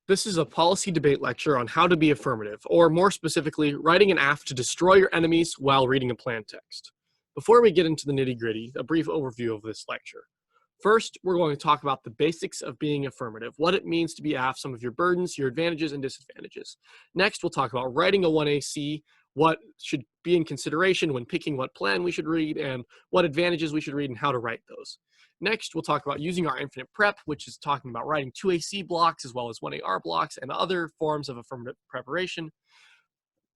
This is a policy debate lecture on how to be affirmative, or more specifically, writing an aff to destroy your enemies while reading a plan text. Before we get into the nitty-gritty, a brief overview of this lecture. First, we're going to talk about the basics of being affirmative, what it means to be aff, some of your burdens, your advantages, and disadvantages. Next, we'll talk about writing a 1AC, what should be in consideration when picking what plan we should read, and what advantages we should read and how to write those. Next, we'll talk about using our infinite prep, which is talking about writing 2AC blocks as well as 1AR blocks and other forms of affirmative preparation.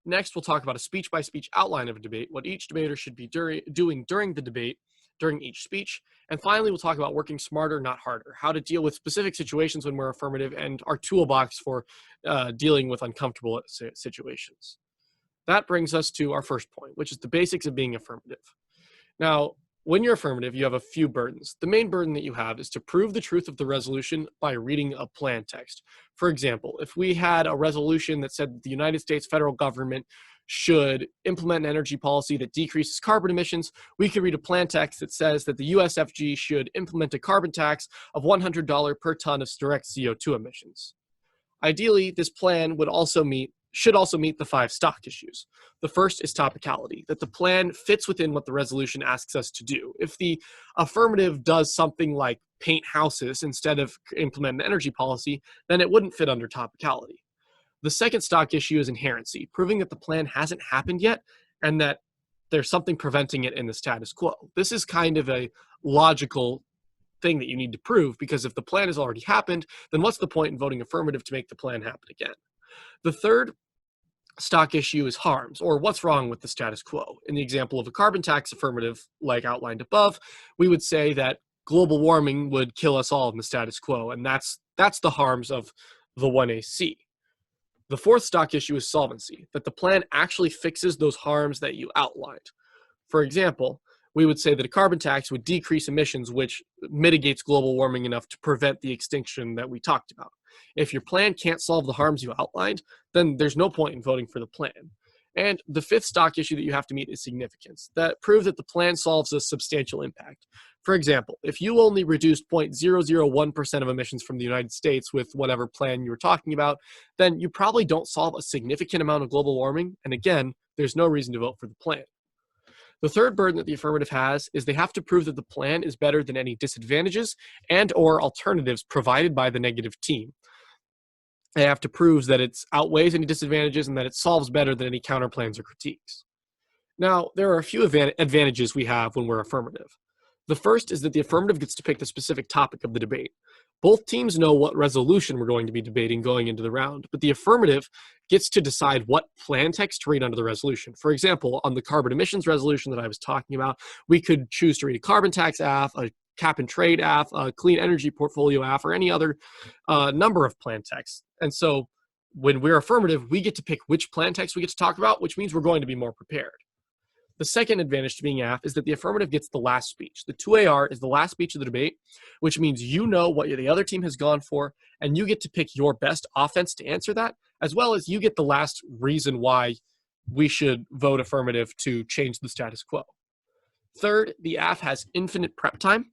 Next, we'll talk about a speech-by-speech outline of a debate, what each debater should be doing during the debate, during each speech. And finally, we'll talk about working smarter, not harder, how to deal with specific situations when we're affirmative, and our toolbox for dealing with uncomfortable situations. That brings us to our first point, which is the basics of being affirmative. Now, when you're affirmative, you have a few burdens. The main burden that you have is to prove the truth of the resolution by reading a plan text. For example, if we had a resolution that said that the United States federal government should implement an energy policy that decreases carbon emissions, we could read a plan text that says that the USFG should implement a carbon tax of $100 per ton of direct CO2 emissions. Ideally, this plan should also meet the 5 stock issues. The first is topicality, that the plan fits within what the resolution asks us to do. If the affirmative does something like paint houses instead of implement an energy policy, then it wouldn't fit under topicality. The second stock issue is inherency, proving that the plan hasn't happened yet and that there's something preventing it in the status quo. This is kind of a logical thing that you need to prove, because if the plan has already happened, then what's the point in voting affirmative to make the plan happen again? The third stock issue is harms, or what's wrong with the status quo. In the example of a carbon tax affirmative, like outlined above, we would say that global warming would kill us all in the status quo, and that's the harms of the 1AC. The fourth stock issue is solvency, that the plan actually fixes those harms that you outlined. For example, we would say that a carbon tax would decrease emissions, which mitigates global warming enough to prevent the extinction that we talked about. If your plan can't solve the harms you outlined, then there's no point in voting for the plan. And the fifth stock issue that you have to meet is significance, that proves that the plan solves a substantial impact. For example, if you only reduced 0.001% of emissions from the United States with whatever plan you were talking about, then you probably don't solve a significant amount of global warming, and again, there's no reason to vote for the plan. The third burden that the affirmative has is they have to prove that the plan is better than any disadvantages and or alternatives provided by the negative team. They have to prove that it outweighs any disadvantages and that it solves better than any counterplans or critiques. Now, there are a few advantages we have when we're affirmative. The first is that the affirmative gets to pick the specific topic of the debate. Both teams know what resolution we're going to be debating going into the round, but the affirmative gets to decide what plan text to read under the resolution. For example, on the carbon emissions resolution that I was talking about, we could choose to read a carbon tax aff, a cap and trade aff, a clean energy portfolio aff, or any other number of plan texts. And so when we're affirmative, we get to pick which plan text we get to talk about, which means we're going to be more prepared. The second advantage to being aff is that the affirmative gets the last speech. The 2AR is the last speech of the debate, which means you know what the other team has gone for, and you get to pick your best offense to answer that, as well as you get the last reason why we should vote affirmative to change the status quo. Third, the aff has infinite prep time.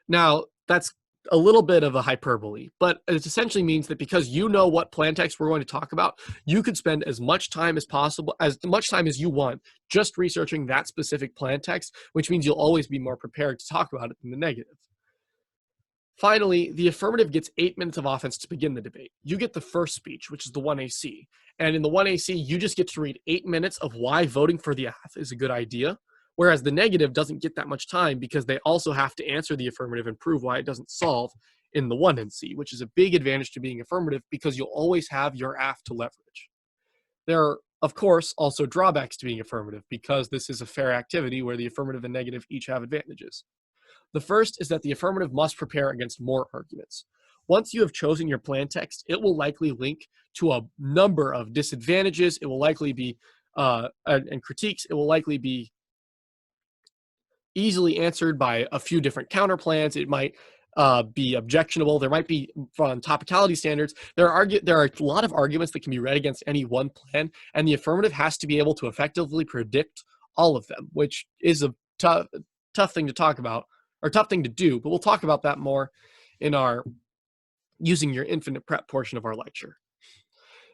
Now, that's a little bit of a hyperbole, but it essentially means that because you know what plan text we're going to talk about, you could spend as much time as possible, as much time as you want, just researching that specific plan text, which means you'll always be more prepared to talk about it than the negative. Finally, the affirmative gets 8 minutes of offense to begin the debate. You get the first speech, which is the 1AC. And in the 1AC, you just get to read 8 minutes of why voting for the aff is a good idea, whereas the negative doesn't get that much time because they also have to answer the affirmative and prove why it doesn't solve in the 1NC, which is a big advantage to being affirmative because you'll always have your aff to leverage. There are, of course, also drawbacks to being affirmative because this is a fair activity where the affirmative and negative each have advantages. The first is that the affirmative must prepare against more arguments. Once you have chosen your plan text, it will likely link to a number of disadvantages. It will likely be, and critiques, it will likely be easily answered by a few different counter plans. It might be objectionable. There might be, from topicality standards, there are a lot of arguments that can be read against any one plan, and the affirmative has to be able to effectively predict all of them, which is a tough thing to talk about, or tough thing to do, but we'll talk about that more in our using your infinite prep portion of our lecture.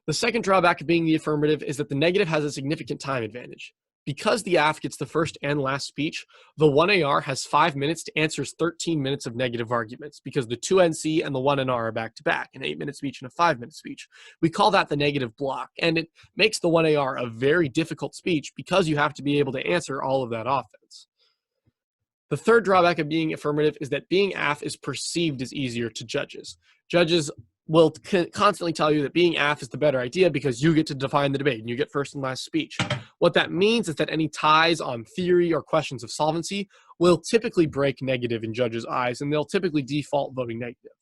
The second drawback of being the affirmative is that the negative has a significant time advantage. Because the AF gets the first and last speech, the 1AR has 5 minutes to answer 13 minutes of negative arguments because the 2NC and the 1NR are back to back, an 8-minute speech and a 5-minute speech. We call that the negative block, and it makes the 1AR a very difficult speech because you have to be able to answer all of that offense. The third drawback of being affirmative is that being AF is perceived as easier to judges. Judges will constantly tell you that being AF is the better idea because you get to define the debate and you get first and last speech. What that means is that any ties on theory or questions of solvency will typically break negative in judges' eyes, and they'll typically default voting negative.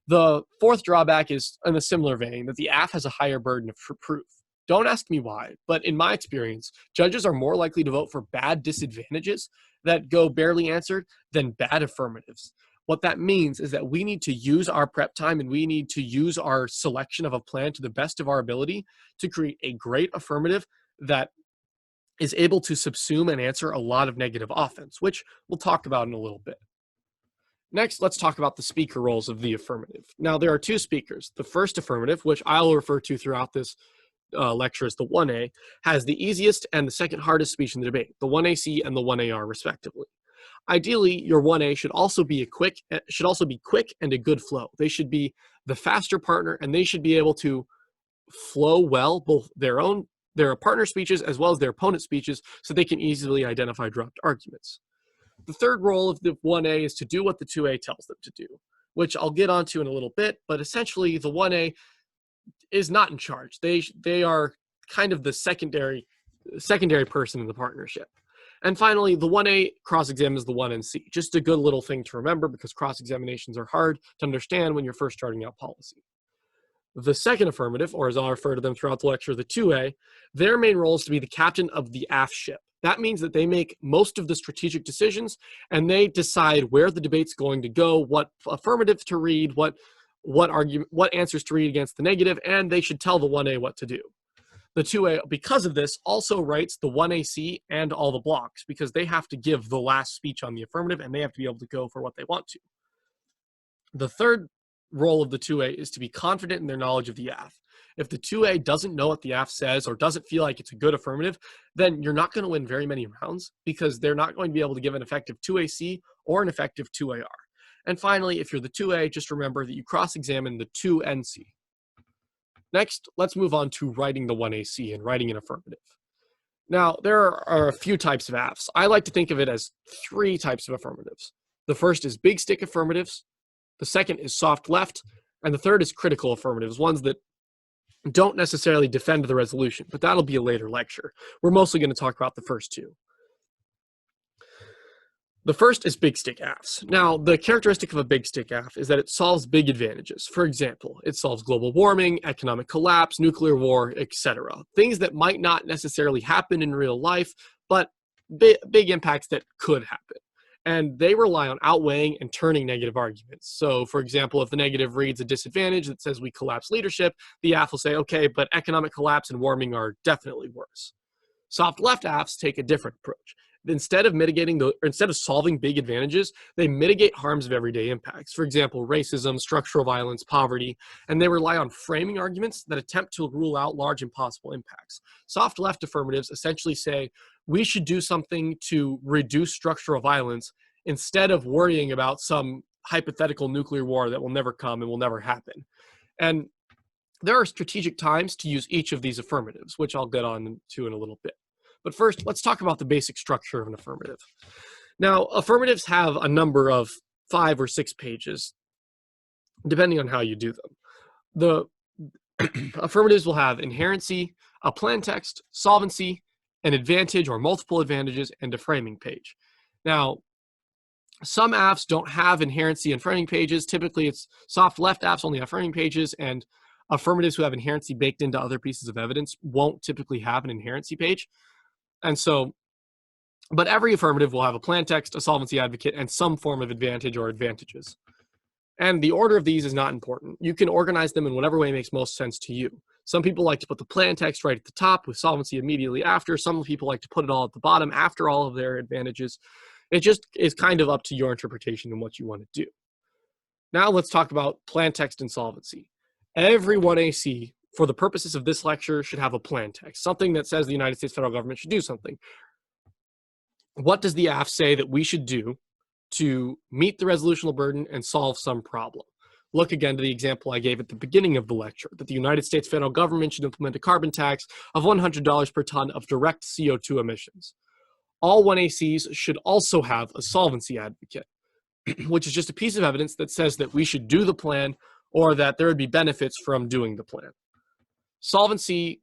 The fourth drawback is in a similar vein, that the AF has a higher burden of proof. Don't ask me why, but in my experience, judges are more likely to vote for bad disadvantages that go barely answered than bad affirmatives. What that means is that we need to use our prep time and we need to use our selection of a plan to the best of our ability to create a great affirmative that is able to subsume and answer a lot of negative offense, which we'll talk about in a little bit. Next, let's talk about the speaker roles of the affirmative. Now, there are two speakers. The first affirmative, which I'll refer to throughout this lecture as the 1A, has the easiest and the second hardest speech in the debate, the 1AC and the 1AR respectively. Ideally, your 1A should also be quick and a good flow. They should be the faster partner, and they should be able to flow well, both their partner speeches as well as their opponent speeches, so they can easily identify dropped arguments. The third role of the 1A is to do what the 2A tells them to do, which I'll get onto in a little bit, but essentially the 1A is not in charge. They are kind of the secondary person in the partnership. And finally, the 1A cross-examines the 1NC. Just a good little thing to remember because cross-examinations are hard to understand when you're first starting out policy. The second affirmative, or as I'll refer to them throughout the lecture, the 2A, their main role is to be the captain of the AF ship. That means that they make most of the strategic decisions and they decide where the debate's going to go, what affirmative to read, what answers to read against the negative, and they should tell the 1A what to do. The 2A, because of this, also writes the 1AC and all the blocks because they have to give the last speech on the affirmative and they have to be able to go for what they want to. The third role of the 2A is to be confident in their knowledge of the AF. If the 2A doesn't know what the AF says or doesn't feel like it's a good affirmative, then you're not going to win very many rounds because they're not going to be able to give an effective 2AC or an effective 2AR. And finally, if you're the 2A, just remember that you cross-examine the 2NC. Next, let's move on to writing the 1AC and writing an affirmative. Now, there are a few types of AFs. I like to think of it as 3 types of affirmatives. The first is big stick affirmatives, the second is soft left, and the third is critical affirmatives, ones that don't necessarily defend the resolution, but that'll be a later lecture. We're mostly going to talk about the first two. The first is big stick AFs. Now, the characteristic of a big stick AF is that it solves big advantages. For example, it solves global warming, economic collapse, nuclear war, etc. Things that might not necessarily happen in real life, but big impacts that could happen. And they rely on outweighing and turning negative arguments. So, for example, if the negative reads a disadvantage that says we collapse leadership, the AF will say, okay, but economic collapse and warming are definitely worse. Soft left AFs take a different approach. Instead of solving big advantages, they mitigate harms of everyday impacts. For example, racism, structural violence, poverty, and they rely on framing arguments that attempt to rule out large impossible impacts. Soft left affirmatives essentially say, we should do something to reduce structural violence instead of worrying about some hypothetical nuclear war that will never come and will never happen. And there are strategic times to use each of these affirmatives, which I'll get on to in a little bit. But first, let's talk about the basic structure of an affirmative. Now, affirmatives have a number of 5 or 6 pages, depending on how you do them. The affirmatives will have inherency, a plan text, solvency, an advantage or multiple advantages, and a framing page. Now, some AFs don't have inherency and framing pages. Typically, it's soft left AFs only have framing pages, and affirmatives who have inherency baked into other pieces of evidence won't typically have an inherency page. And so, but every affirmative will have a plan text, a solvency advocate, and some form of advantage or advantages. And the order of these is not important. You can organize them in whatever way makes most sense to you. Some people like to put the plan text right at the top with solvency immediately after. Some people like to put it all at the bottom after all of their advantages. It just is kind of up to your interpretation and what you want to do. Now let's talk about plan text and solvency. Every 1AC, for the purposes of this lecture, should have a plan text, something that says the United States federal government should do something. What does the AF say that we should do to meet the resolutional burden and solve some problem? Look again to the example I gave at the beginning of the lecture, that the United States federal government should implement a carbon tax of $100 per ton of direct CO2 emissions. All 1ACs should also have a solvency advocate, which is just a piece of evidence that says that we should do the plan or that there would be benefits from doing the plan. Solvency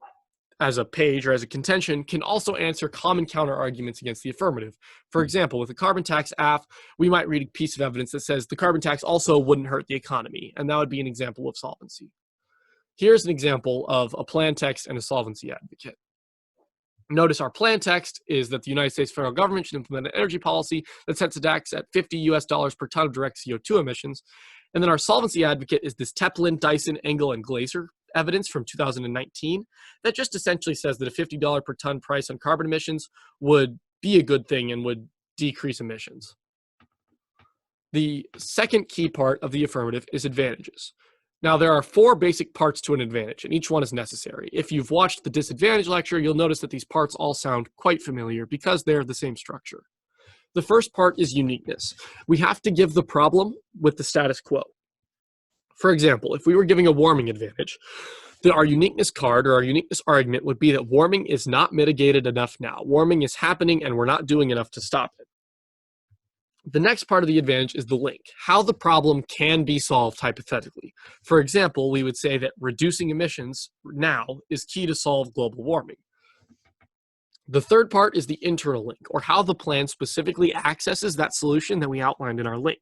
as a page or as a contention can also answer common counter arguments against the affirmative. For example, with the carbon tax AF, we might read a piece of evidence that says the carbon tax also wouldn't hurt the economy, and that would be an example of solvency. Here's an example of a plan text and a solvency advocate. Notice our plan text is that the United States federal government should implement an energy policy that sets a tax at $50 per ton of direct CO2 emissions. And then our solvency advocate is this Teplin, Dyson, Engel, and Glaser evidence from 2019 that just essentially says that a $50 per ton price on carbon emissions would be a good thing and would decrease emissions. The second key part of the affirmative is advantages. Now, there are 4 basic parts to an advantage, and each one is necessary. If you've watched the disadvantage lecture, you'll notice that these parts all sound quite familiar because they're the same structure. The first part is uniqueness. We have to give the problem with the status quo. For example, if we were giving a warming advantage, then our uniqueness card or our uniqueness argument would be that warming is not mitigated enough now. Warming is happening and we're not doing enough to stop it. The next part of the advantage is the link, how the problem can be solved hypothetically. For example, we would say that reducing emissions now is key to solve global warming. The third part is the internal link, or how the plan specifically accesses that solution that we outlined in our link.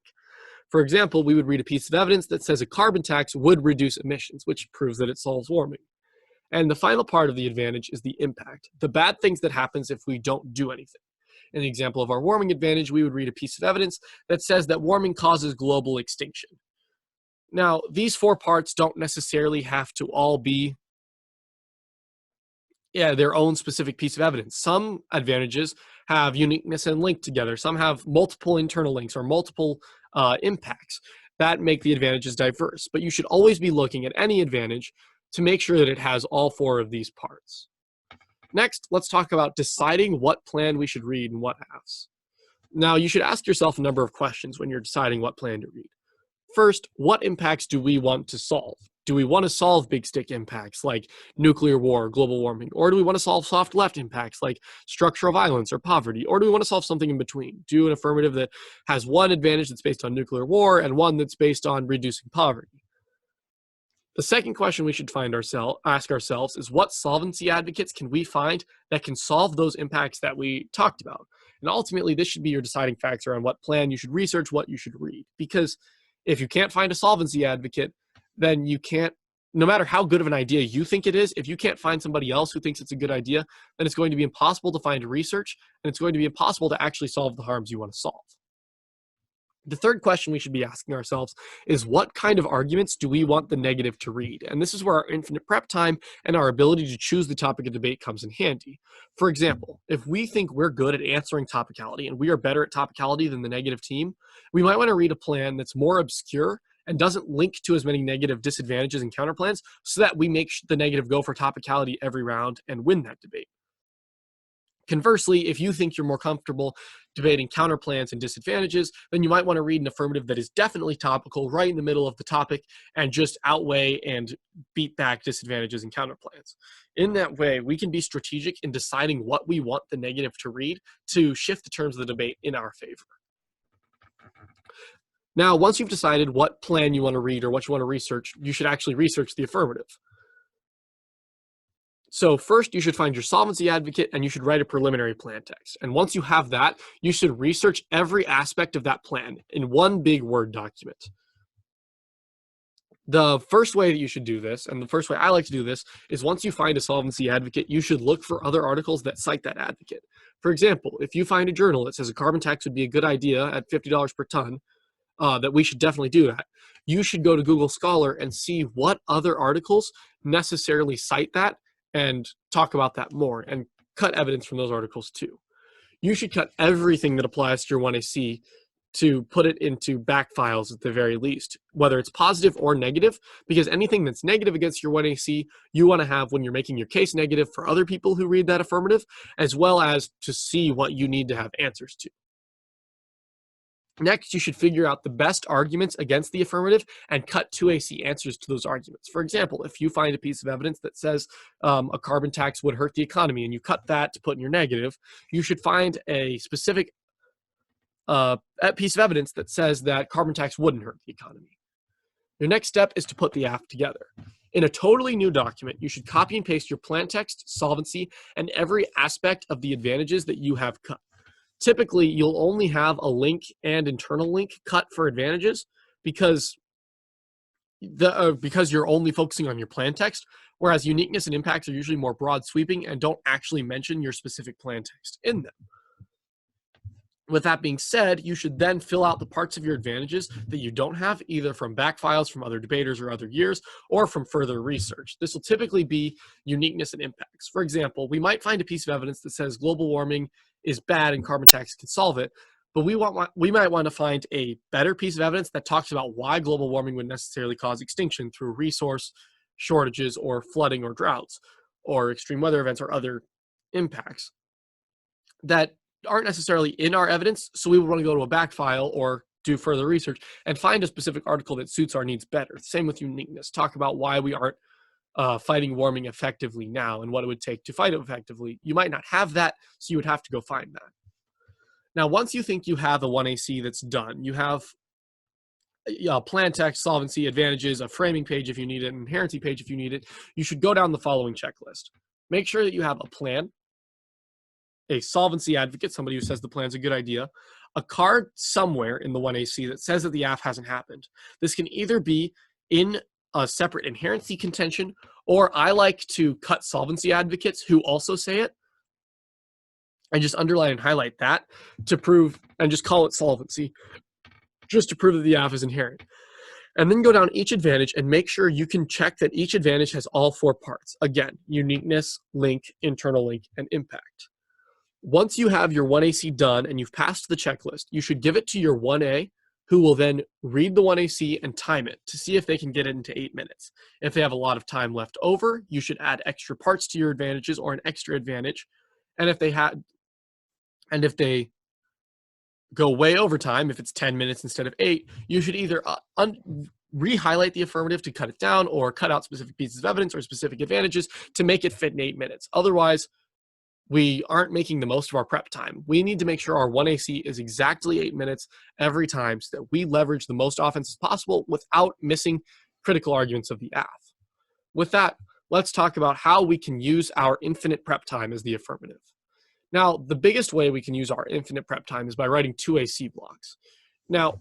For example, we would read a piece of evidence that says a carbon tax would reduce emissions, which proves that it solves warming. And the final part of the advantage is the impact, the bad things that happens if we don't do anything. In the example of our warming advantage, we would read a piece of evidence that says that warming causes global extinction. Now, these 4 parts don't necessarily have to all be their own specific piece of evidence. Some advantages have uniqueness and link together. Some have multiple internal links or multiple impacts that make the advantages diverse. But you should always be looking at any advantage to make sure that it has all 4 of these parts. Next, let's talk about deciding what plan we should read and what AFs. Now, you should ask yourself a number of questions when you're deciding what plan to read. First, what impacts do we want to solve? Do we want to solve big stick impacts like nuclear war, global warming? Or do we want to solve soft left impacts like structural violence or poverty? Or do we want to solve something in between? Do an affirmative that has one advantage that's based on nuclear war and one that's based on reducing poverty? The second question we should ask ourselves is what solvency advocates can we find that can solve those impacts that we talked about? And ultimately, this should be your deciding factor on what plan you should research, what you should read. Because if you can't find a solvency advocate, then you can't, no matter how good of an idea you think it is, if you can't find somebody else who thinks it's a good idea, then it's going to be impossible to find research, and it's going to be impossible to actually solve the harms you want to solve. The third question we should be asking ourselves is what kind of arguments do we want the negative to read? And this is where our infinite prep time and our ability to choose the topic of debate comes in handy. For example, if we think we're good at answering topicality and we are better at topicality than the negative team, we might want to read a plan that's more obscure and doesn't link to as many negative disadvantages and counterplans so that we make the negative go for topicality every round and win that debate. Conversely, if you think you're more comfortable debating counterplans and disadvantages, then you might want to read an affirmative that is definitely topical, right in the middle of the topic, and just outweigh and beat back disadvantages and counterplans. In that way, we can be strategic in deciding what we want the negative to read to shift the terms of the debate in our favor. Now, once you've decided what plan you want to read or what you want to research, you should actually research the affirmative. So first, you should find your solvency advocate and you should write a preliminary plan text. And once you have that, you should research every aspect of that plan in one big Word document. The first way that you should do this, and the first way I like to do this, is once you find a solvency advocate, you should look for other articles that cite that advocate. For example, if you find a journal that says a carbon tax would be a good idea at $50 per ton, that we should definitely do that, you should go to Google Scholar and see what other articles necessarily cite that and talk about that more and cut evidence from those articles too. You should cut everything that applies to your 1AC to put it into back files at the very least, whether it's positive or negative, because anything that's negative against your 1AC, you want to have when you're making your case negative for other people who read that affirmative, as well as to see what you need to have answers to. Next, you should figure out the best arguments against the affirmative and cut 2AC answers to those arguments. For example, if you find a piece of evidence that says a carbon tax would hurt the economy and you cut that to put in your negative, you should find a specific piece of evidence that says that carbon tax wouldn't hurt the economy. Your next step is to put the aff together. In a totally new document, you should copy and paste your plan text, solvency, and every aspect of the advantages that you have cut. Typically, you'll only have a link and internal link cut for advantages because you're only focusing on your plan text, whereas uniqueness and impacts are usually more broad sweeping and don't actually mention your specific plan text in them. With that being said, you should then fill out the parts of your advantages that you don't have, either from back files from other debaters or other years, or from further research. This will typically be uniqueness and impacts. For example, we might find a piece of evidence that says global warming is bad and carbon tax can solve it, but we might want to find a better piece of evidence that talks about why global warming would necessarily cause extinction through resource shortages or flooding or droughts or extreme weather events or other impacts that aren't necessarily in our evidence, so we would want to go to a back file or do further research and find a specific article that suits our needs better. Same with uniqueness. Talk about why we aren't fighting warming effectively now and what it would take to fight it effectively. You might not have that, so you would have to go find that. Now, once you think you have a 1AC that's done, you have a plan text, solvency, advantages, a framing page if you need it, an inherency page if you need it, you should go down the following checklist. Make sure that you have a plan, a solvency advocate, somebody who says the plan's a good idea, a card somewhere in the 1AC that says that the aff hasn't happened. This can either be in a separate inherency contention, or I like to cut solvency advocates who also say it, and just underline and highlight that to prove, and just call it solvency, just to prove that the aff is inherent. And then go down each advantage and make sure you can check that each advantage has all 4 parts. Again, uniqueness, link, internal link, and impact. Once you have your 1AC done and you've passed the checklist, you should give it to your 1A, who will then read the 1AC and time it to see if they can get it into 8 minutes. If they have a lot of time left over, you should add extra parts to your advantages or an extra advantage. And if they go way over time, if it's 10 minutes instead of 8, you should either re-highlight the affirmative to cut it down or cut out specific pieces of evidence or specific advantages to make it fit in 8 minutes. Otherwise, we aren't making the most of our prep time. We need to make sure our 1AC is exactly 8 minutes every time so that we leverage the most offense as possible without missing critical arguments of the aff. With that, let's talk about how we can use our infinite prep time as the affirmative. Now, the biggest way we can use our infinite prep time is by writing 2AC blocks. Now,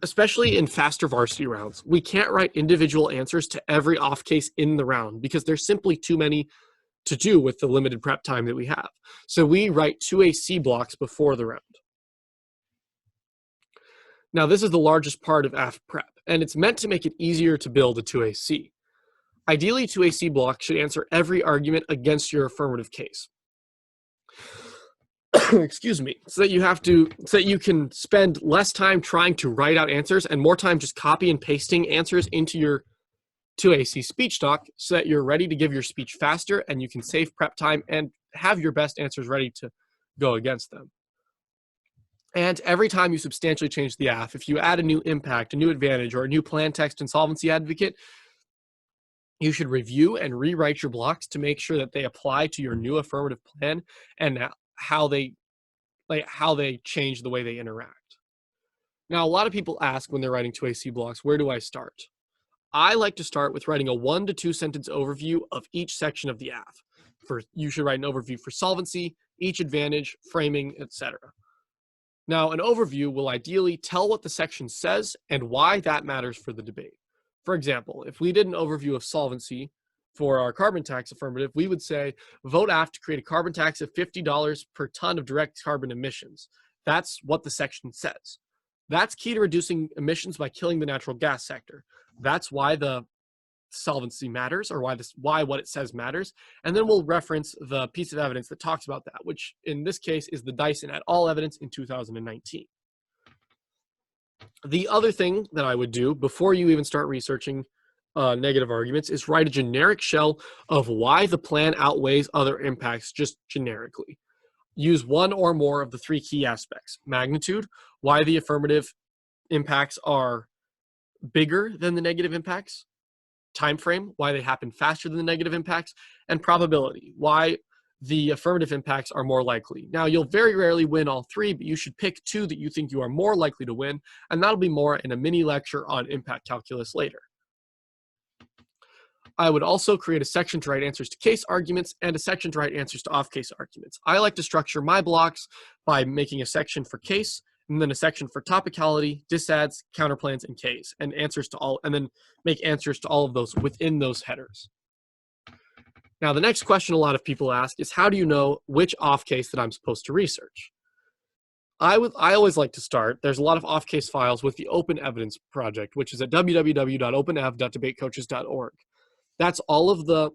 especially in faster varsity rounds, we can't write individual answers to every off case in the round because there's simply too many to do with the limited prep time that we have. So we write 2AC blocks before the round. Now, this is the largest part of aff prep, and it's meant to make it easier to build a 2AC. Ideally, 2AC blocks should answer every argument against your affirmative case. Excuse me, so that you can spend less time trying to write out answers and more time just copy and pasting answers into your 2AC speech doc so that you're ready to give your speech faster and you can save prep time and have your best answers ready to go against them. And every time you substantially change the aff, if you add a new impact, a new advantage, or a new plan text and solvency advocate, you should review and rewrite your blocks to make sure that they apply to your new affirmative plan and how they change the way they interact. Now, a lot of people ask when they're writing 2AC blocks, where do I start? I like to start with writing a 1 to 2 sentence overview of each section of the aff. You should write an overview for solvency, each advantage, framing, etc. Now, an overview will ideally tell what the section says and why that matters for the debate. For example, if we did an overview of solvency for our carbon tax affirmative, we would say, vote aff to create a carbon tax of $50 per ton of direct carbon emissions. That's what the section says. That's key to reducing emissions by killing the natural gas sector. That's why the solvency matters, or why what it says matters. And then we'll reference the piece of evidence that talks about that, which in this case is the Dyson et al. Evidence in 2019. The other thing that I would do before you even start researching negative arguments is write a generic shell of why the plan outweighs other impacts just generically. Use one or more of the three key aspects: magnitude, why the affirmative impacts are bigger than the negative impacts; time frame, why they happen faster than the negative impacts; and probability, why the affirmative impacts are more likely. Now, you'll very rarely win all three, but you should pick two that you think you are more likely to win, and that'll be more in a mini lecture on impact calculus later. I would also create a section to write answers to case arguments and a section to write answers to off-case arguments. I like to structure my blocks by making a section for case, and then a section for topicality, disads, counterplans, and case, and then make answers to all of those within those headers. Now, the next question a lot of people ask is, how do you know which off-case that I'm supposed to research? I always like to start. There's a lot of off-case files with the Open Evidence Project, which is at www.openev.debatecoaches.org. That's all of the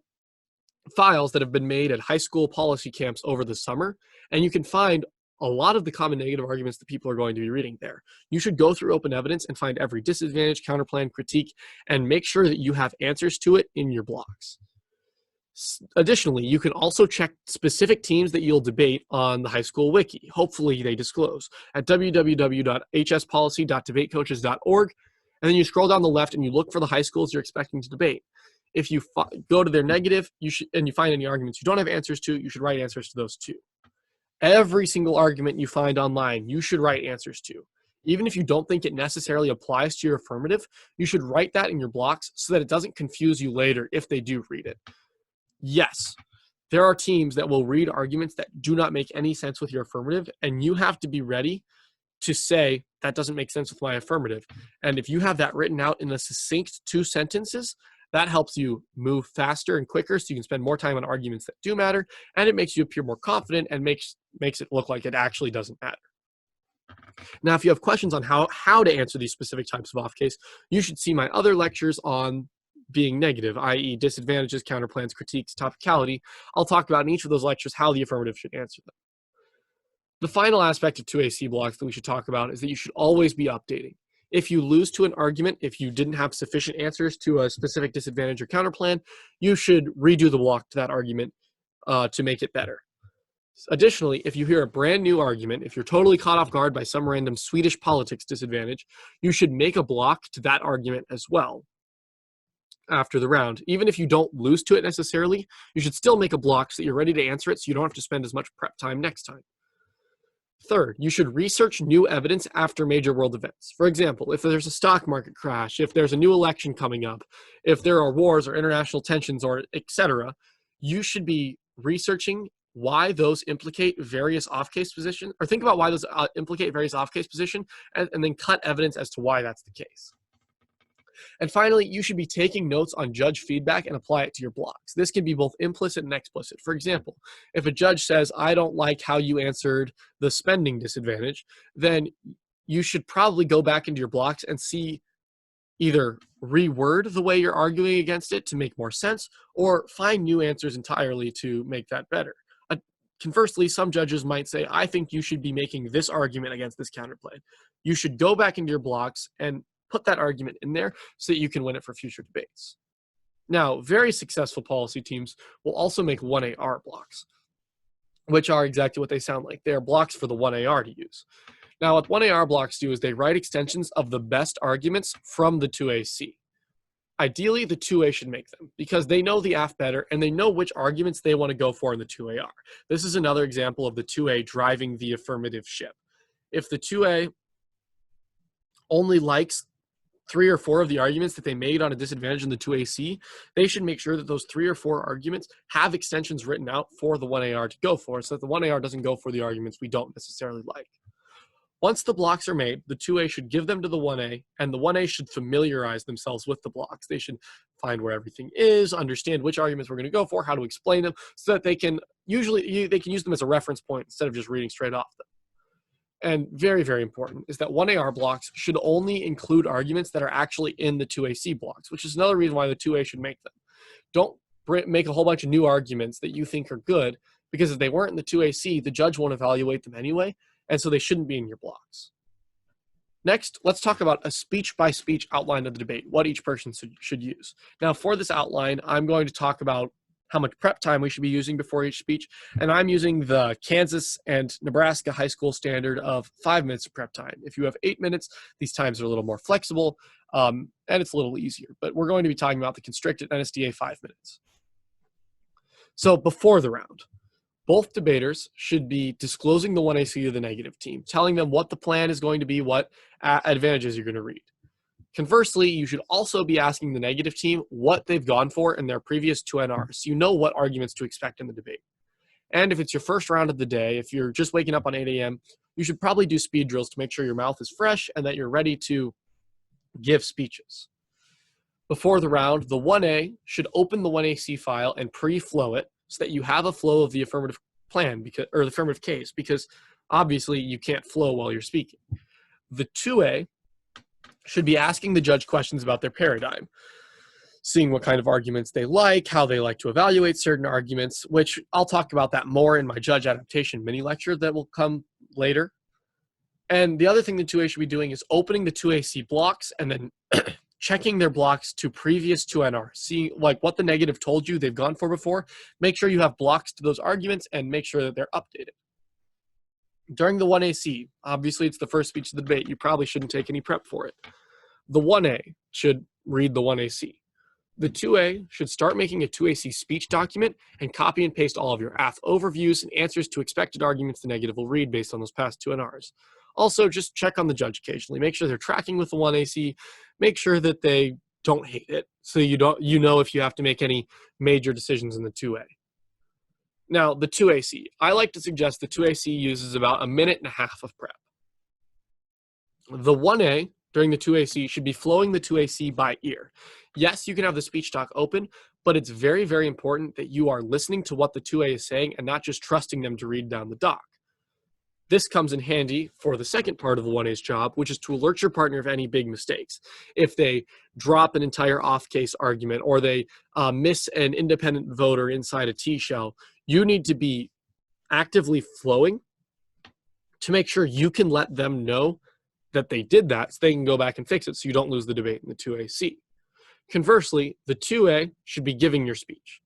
files that have been made at high school policy camps over the summer, and you can find a lot of the common negative arguments that people are going to be reading there. You should go through Open Evidence and find every disadvantage, counterplan, critique, and make sure that you have answers to it in your blocks. Additionally, you can also check specific teams that you'll debate on the high school wiki. Hopefully they disclose at www.hspolicy.debatecoaches.org, and then you scroll down the left and you look for the high schools you're expecting to debate. If you go to their negative and you find any arguments you don't have answers to, you should write answers to those too. Every single argument you find online, you should write answers to. Even if you don't think it necessarily applies to your affirmative, you should write that in your blocks so that it doesn't confuse you later if they do read it. Yes, there are teams that will read arguments that do not make any sense with your affirmative, and you have to be ready to say, that doesn't make sense with my affirmative. And if you have that written out in a succinct 2 sentences, that helps you move faster and quicker so you can spend more time on arguments that do matter, and it makes you appear more confident and makes it look like it actually doesn't matter. Now, if you have questions on how to answer these specific types of off-case, you should see my other lectures on being negative, i.e. disadvantages, counterplans, critiques, topicality. I'll talk about in each of those lectures how the affirmative should answer them. The final aspect of 2AC blocks that we should talk about is that you should always be updating. If you lose to an argument, if you didn't have sufficient answers to a specific disadvantage or counterplan, you should redo the block to that argument to make it better. Additionally, if you hear a brand new argument, if you're totally caught off guard by some random Swedish politics disadvantage, you should make a block to that argument as well after the round. Even if you don't lose to it necessarily, you should still make a block so that you're ready to answer it so you don't have to spend as much prep time next time. Third, you should research new evidence after major world events. For example, if there's a stock market crash, if there's a new election coming up, if there are wars or international tensions or etc., you should be researching why those implicate various off-case positions, or think about why those implicate various off-case positions, and then cut evidence as to why that's the case. And finally, you should be taking notes on judge feedback and apply it to your blocks. This can be both implicit and explicit. For example, if a judge says, I don't like how you answered the spending disadvantage, then you should probably go back into your blocks and see either reword the way you're arguing against it to make more sense, or find new answers entirely to make that better. Conversely, some judges might say, I think you should be making this argument against this counterplay. You should go back into your blocks and put that argument in there so that you can win it for future debates. Now, very successful policy teams will also make 1AR blocks, which are exactly what they sound like. They are blocks for the 1AR to use. Now, what 1AR blocks do is they write extensions of the best arguments from the 2AC. Ideally, the 2A should make them because they know the AF better and they know which arguments they want to go for in the 2AR. This is another example of the 2A driving the affirmative ship. If the 2A only likes 3 or 4 of the arguments that they made on a disadvantage in the 2AC, they should make sure that those 3 or 4 arguments have extensions written out for the 1AR to go for so that the 1AR doesn't go for the arguments we don't necessarily like. Once the blocks are made, the 2A should give them to the 1A, and the 1A should familiarize themselves with the blocks. They should find where everything is, understand which arguments we're going to go for, how to explain them, so that they can use them as a reference point instead of just reading straight off them. And very, very important is that 1AR blocks should only include arguments that are actually in the 2AC blocks, which is another reason why the 2A should make them. Don't make a whole bunch of new arguments that you think are good, because if they weren't in the 2AC, the judge won't evaluate them anyway, and so they shouldn't be in your blocks. Next, let's talk about a speech-by-speech outline of the debate, what each person should use. Now, for this outline, I'm going to talk about how much prep time we should be using before each speech, and I'm using the Kansas and Nebraska high school standard of 5 minutes of prep time. If you have 8 minutes, these times are a little more flexible, and it's a little easier, but we're going to be talking about the constricted NSDA 5 minutes. So before the round, both debaters should be disclosing the 1AC to the negative team, telling them what the plan is going to be, what advantages you're going to read. Conversely, you should also be asking the negative team what they've gone for in their previous 2 NRs, so you know what arguments to expect in the debate. And if it's your first round of the day, if you're just waking up on 8 a.m., you should probably do speed drills to make sure your mouth is fresh and that you're ready to give speeches. Before the round, the 1A should open the 1AC file and pre-flow it so that you have a flow of the affirmative plan, or the affirmative case, because obviously you can't flow while you're speaking. The 2A should be asking the judge questions about their paradigm, seeing what kind of arguments they like, how they like to evaluate certain arguments, which I'll talk about that more in my judge adaptation mini lecture that will come later. And the other thing the 2A should be doing is opening the 2AC blocks and then checking their blocks to previous 2 NR, seeing like what the negative told you they've gone for before. Make sure you have blocks to those arguments and make sure that they're updated. During the 1AC, obviously it's the first speech of the debate, you probably shouldn't take any prep for it. The 1A should read the 1AC. The 2A should start making a 2AC speech document and copy and paste all of your AF overviews and answers to expected arguments the negative will read based on those past 2 NRs. Also, just check on the judge occasionally. Make sure they're tracking with the 1AC. Make sure that they don't hate it, so you know if you have to make any major decisions in the 2A. Now, the 2AC. I like to suggest the 2AC uses about 1.5 minutes of prep. The 1A during the 2AC should be flowing the 2AC by ear. Yes, you can have the speech doc open, but it's very, very important that you are listening to what the 2A is saying and not just trusting them to read down the doc. This comes in handy for the second part of the 1A's job, which is to alert your partner of any big mistakes. If they drop an entire off-case argument or they miss an independent voter inside a T-shell, you need to be actively flowing to make sure you can let them know that they did that so they can go back and fix it so you don't lose the debate in the 2AC. Conversely, the 2A should be giving your speech.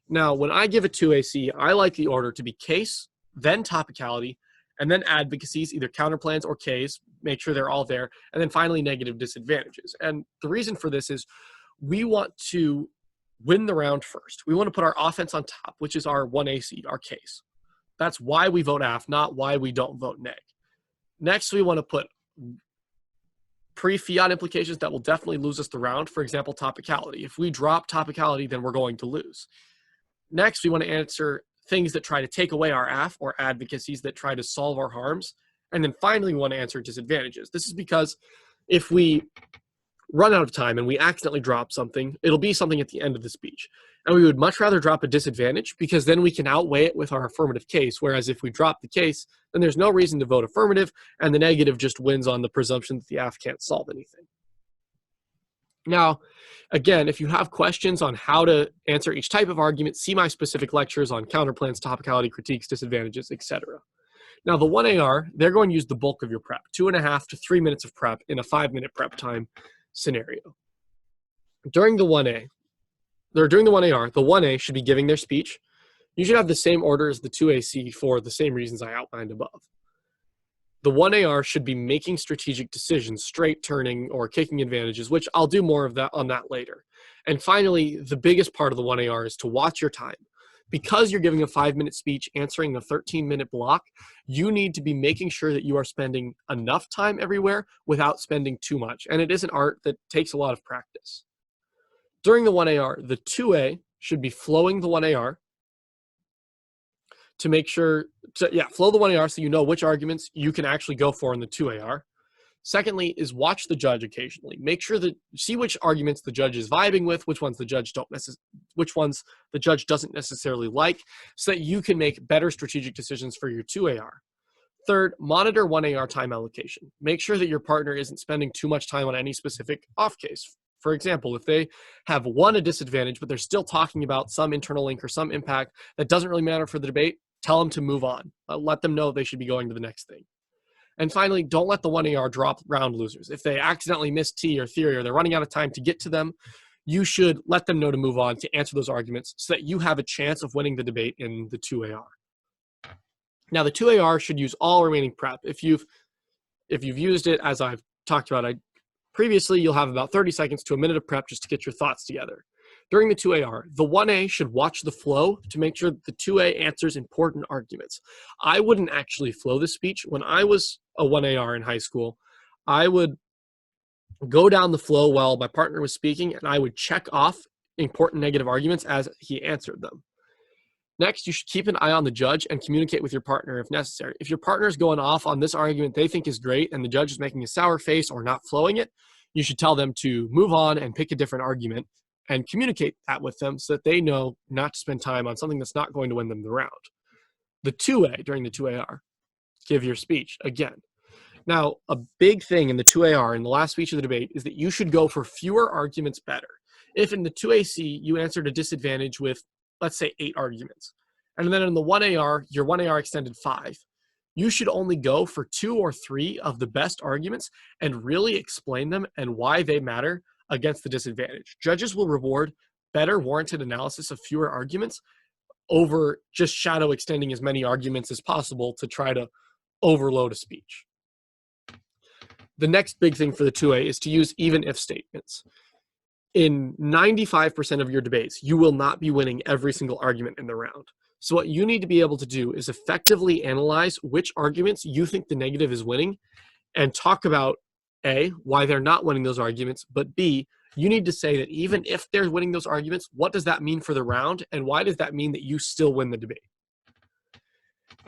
Now, when I give a 2AC, I like the order to be case, then topicality, and then advocacies, either counterplans or Ks, make sure they're all there, and then finally negative disadvantages. And the reason for this is we want to win the round first. We want to put our offense on top, which is our 1AC, our case. That's why we vote AF, not why we don't vote neg. Next, we want to put pre-fiat implications that will definitely lose us the round. For example, topicality. If we drop topicality, then we're going to lose. Next, we want to answer things that try to take away our AF or advocacies that try to solve our harms. And then finally, we want to answer disadvantages. This is because if we run out of time and we accidentally drop something, it'll be something at the end of the speech. And we would much rather drop a disadvantage because then we can outweigh it with our affirmative case. Whereas if we drop the case, then there's no reason to vote affirmative and the negative just wins on the presumption that the AF can't solve anything. Now, again, if you have questions on how to answer each type of argument, see my specific lectures on counterplans, topicality, critiques, disadvantages, etc. Now, the 1AR, they're going to use the bulk of your prep, 2.5 to 3 minutes of prep in a 5-minute prep time scenario. During the 1AR, the 1A should be giving their speech. You should have the same order as the 2AC for the same reasons I outlined above. The 1AR should be making strategic decisions, straight turning or kicking advantages, which I'll do more of that on that later. And finally, the biggest part of the 1AR is to watch your time. Because you're giving a 5-minute speech answering a 13-minute block, you need to be making sure that you are spending enough time everywhere without spending too much. And it is an art that takes a lot of practice. During the 1AR, the 2A should be flowing the 1AR to make sure, flow the 1AR so you know which arguments you can actually go for in the 2AR. Secondly is watch the judge occasionally. Make sure that see which arguments the judge is vibing with, which ones the judge doesn't necessarily like, so that you can make better strategic decisions for your 2AR. Third, monitor 1AR time allocation. Make sure that your partner isn't spending too much time on any specific off case. For example, if they have won a disadvantage, but they're still talking about some internal link or some impact that doesn't really matter for the debate, tell them to move on. Let them know they should be going to the next thing. And finally, don't let the 1AR drop round losers. If they accidentally miss T or theory or they're running out of time to get to them, you should let them know to move on to answer those arguments so that you have a chance of winning the debate in the 2AR. Now, the 2AR should use all remaining prep. If you've used it, as I've talked about previously, you'll have about 30 seconds to a minute of prep just to get your thoughts together. During the 2AR, the 1A should watch the flow to make sure that the 2A answers important arguments. I wouldn't actually flow the speech. When I was a 1AR in high school, I would go down the flow while my partner was speaking, and I would check off important negative arguments as he answered them. Next, you should keep an eye on the judge and communicate with your partner if necessary. If your partner is going off on this argument they think is great and the judge is making a sour face or not flowing it, you should tell them to move on and pick a different argument and communicate that with them so that they know not to spend time on something that's not going to win them the round. The 2A, during the 2AR, give your speech again. Now, a big thing in the 2AR, in the last speech of the debate, is that you should go for fewer arguments better. If in the 2AC you answered a disadvantage with, let's say, 8 arguments, and then in the 1AR, your 1AR extended 5, you should only go for 2 or 3 of the best arguments and really explain them and why they matter against the disadvantage. Judges will reward better warranted analysis of fewer arguments over just shadow extending as many arguments as possible to try to overload a speech. The next big thing for the 2A is to use even if statements. In 95% of your debates, you will not be winning every single argument in the round. So what you need to be able to do is effectively analyze which arguments you think the negative is winning and talk about A, why they're not winning those arguments, but B, you need to say that even if they're winning those arguments, what does that mean for the round, and why does that mean that you still win the debate?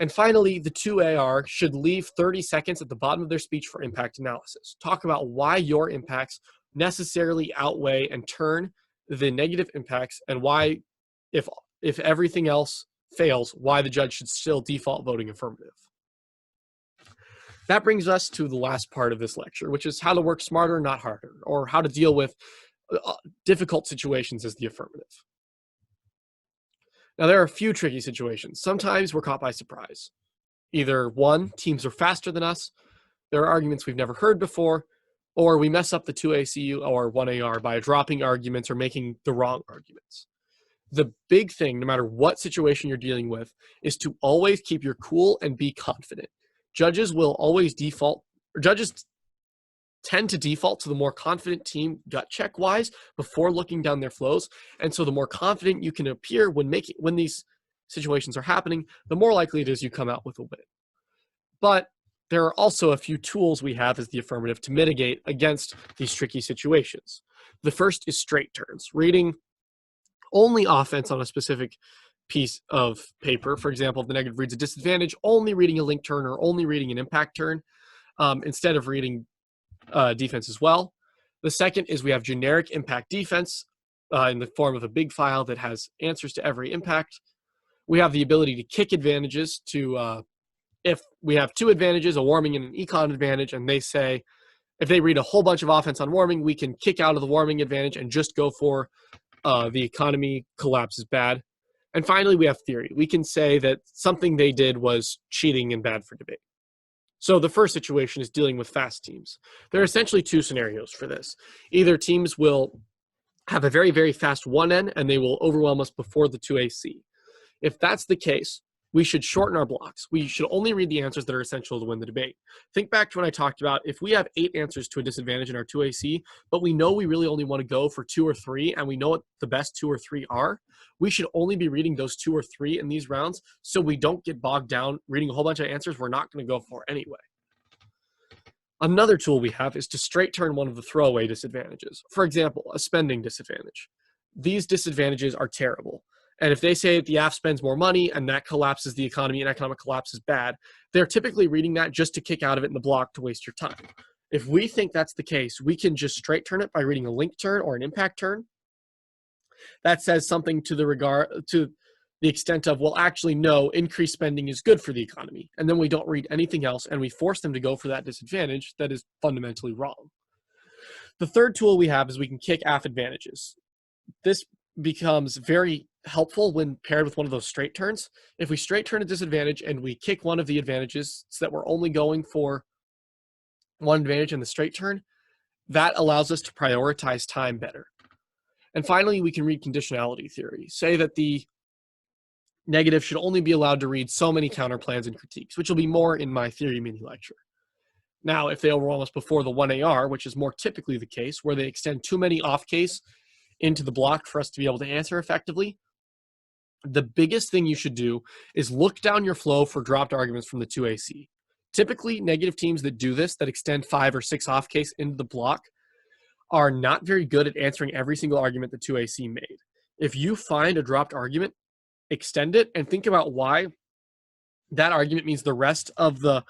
And finally, the 2AR should leave 30 seconds at the bottom of their speech for impact analysis. Talk about why your impacts necessarily outweigh and turn the negative impacts, and why, if everything else fails, why the judge should still default voting affirmative. That brings us to the last part of this lecture, which is how to work smarter, not harder, or how to deal with difficult situations as the affirmative. Now, there are a few tricky situations. Sometimes we're caught by surprise. Either one, teams are faster than us, there are arguments we've never heard before, or we mess up the 2ACU or 1AR by dropping arguments or making the wrong arguments. The big thing, no matter what situation you're dealing with, is to always keep your cool and be confident. Judges tend to default to the more confident team gut check wise before looking down their flows. And so the more confident you can appear when these situations are happening, the more likely it is you come out with a win. But there are also a few tools we have as the affirmative to mitigate against these tricky situations. The first is straight turns, reading only offense on a specific piece of paper. For example, if the negative reads a disadvantage, only reading a link turn or only reading an impact turn instead of reading defense as well. The second is we have generic impact defense in the form of a big file that has answers to every impact. We have the ability to kick advantages to, if we have 2 advantages, a warming and an econ advantage, and they say, if they read a whole bunch of offense on warming, we can kick out of the warming advantage and just go for the economy collapse is bad. And finally, we have theory. We can say that something they did was cheating and bad for debate. So the first situation is dealing with fast teams. There are essentially 2 scenarios for this. Either teams will have a very, very fast 1N and they will overwhelm us before the 2AC. If that's the case, we should shorten our blocks. We should only read the answers that are essential to win the debate. Think back to when I talked about if we have 8 answers to a disadvantage in our 2AC, but we know we really only want to go for 2 or 3, and we know what the best 2 or 3 are, we should only be reading those 2 or 3 in these rounds so we don't get bogged down reading a whole bunch of answers we're not going to go for anyway. Another tool we have is to straight turn one of the throwaway disadvantages. For example, a spending disadvantage. These disadvantages are terrible. And if they say that the AF spends more money and that collapses the economy and economic collapse is bad, they're typically reading that just to kick out of it in the block to waste your time. If we think that's the case, we can just straight turn it by reading a link turn or an impact turn. That says something to the extent of, well, actually, no, increased spending is good for the economy. And then we don't read anything else and we force them to go for that disadvantage that is fundamentally wrong. The third tool we have is we can kick AF advantages. This becomes very helpful when paired with one of those straight turns. If we straight turn a disadvantage and we kick one of the advantages so that we're only going for one advantage in the straight turn, that allows us to prioritize time better. And finally, we can read conditionality theory. Say that the negative should only be allowed to read so many counterplans and critiques, which will be more in my theory mini lecture. Now, if they overwhelm us before the 1AR, which is more typically the case, where they extend too many off case into the block for us to be able to answer effectively, the biggest thing you should do is look down your flow for dropped arguments from the 2AC. Typically, negative teams that do this, that extend 5 or 6 off case into the block, are not very good at answering every single argument the 2AC made. If you find a dropped argument, extend it and think about why that argument means the rest of the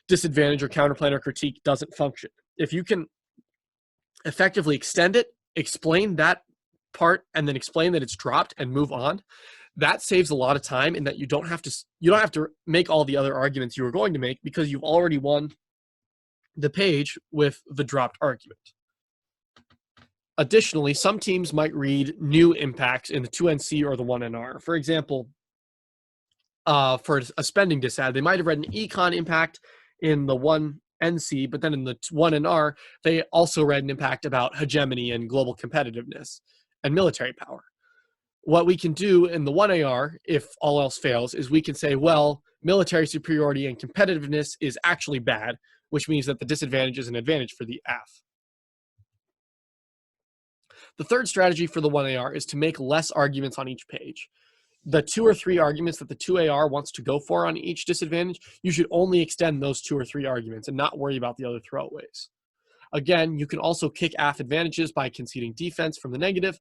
disadvantage or counterplan or critique doesn't function. If you can effectively extend it, explain that part, and then explain that it's dropped and move on, that saves a lot of time in that you don't have to make all the other arguments you were going to make because you've already won the page with the dropped argument. Additionally, some teams might read new impacts in the 2NC or the 1NR. For example, for a spending disad, they might have read an econ impact in the 1NC, but then in the 1NR, they also read an impact about hegemony and global competitiveness and military power. What we can do in the 1AR, if all else fails, is we can say, well, military superiority and competitiveness is actually bad, which means that the disadvantage is an advantage for the AF. The third strategy for the 1AR is to make less arguments on each page. The 2 or 3 arguments that the 2AR wants to go for on each disadvantage, you should only extend those 2 or 3 arguments and not worry about the other throwaways. Again, you can also kick AF advantages by conceding defense from the negative.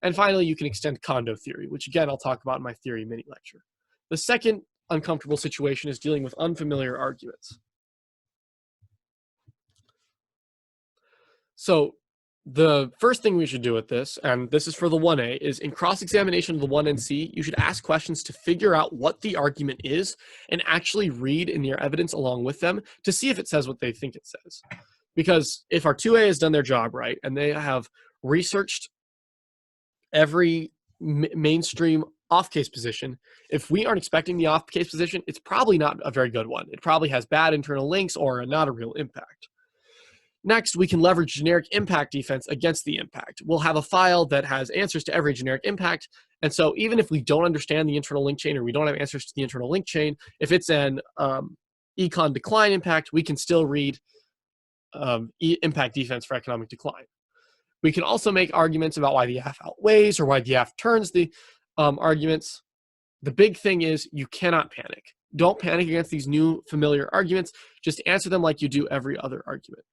And finally, you can extend condo theory, which again, I'll talk about in my theory mini lecture. The second uncomfortable situation is dealing with unfamiliar arguments. So the first thing we should do with this, and this is for the 1A, is in cross-examination of the 1NC, you should ask questions to figure out what the argument is and actually read in your evidence along with them to see if it says what they think it says. Because if our 2A has done their job right and they have researched every mainstream off-case position, if we aren't expecting the off-case position, it's probably not a very good one. It probably has bad internal links or not a real impact. Next, we can leverage generic impact defense against the impact. We'll have a file that has answers to every generic impact. And so even if we don't understand the internal link chain or we don't have answers to the internal link chain, if it's an econ decline impact, we can still read impact defense for economic decline. We can also make arguments about why the AF outweighs or why the AF turns the arguments. The big thing is you cannot panic. Don't panic against these new familiar arguments. Just answer them like you do every other argument.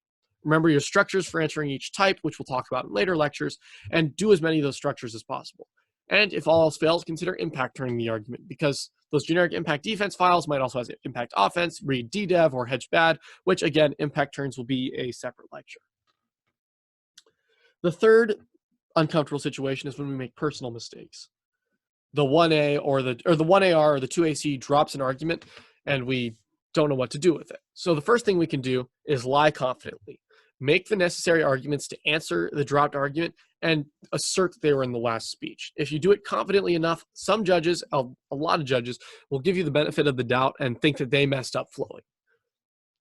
Remember your structures for answering each type, which we'll talk about in later lectures, and do as many of those structures as possible. And if all else fails, consider impact turning the argument, because those generic impact defense files might also have impact offense, read DDev, or hedge bad, which again, impact turns will be a separate lecture. The third uncomfortable situation is when we make personal mistakes. The 1A or the 1AR or the 2AC drops an argument and we don't know what to do with it. So the first thing we can do is lie confidently. Make the necessary arguments to answer the dropped argument and assert that they were in the last speech. If you do it confidently enough, some judges, a lot of judges, will give you the benefit of the doubt and think that they messed up flowing.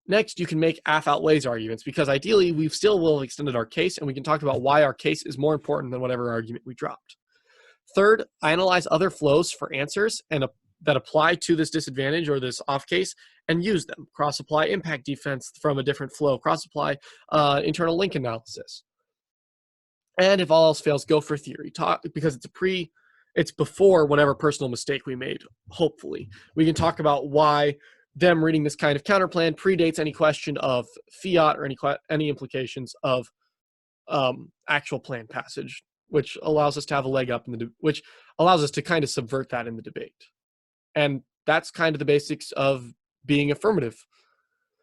Next, you can make AF outweighs arguments, because ideally we still will have extended our case and we can talk about why our case is more important than whatever argument we dropped. Third, analyze other flows for answers and that apply to this disadvantage or this off case and use them. Cross-apply impact defense from a different flow. Cross-apply internal link analysis. And if all else fails, go for theory. Because it's before whatever personal mistake we made, hopefully. We can talk about why them reading this kind of counterplan predates any question of fiat or any implications of actual plan passage, which allows us to have a leg up which allows us to kind of subvert that in the debate. And that's kind of the basics of being affirmative.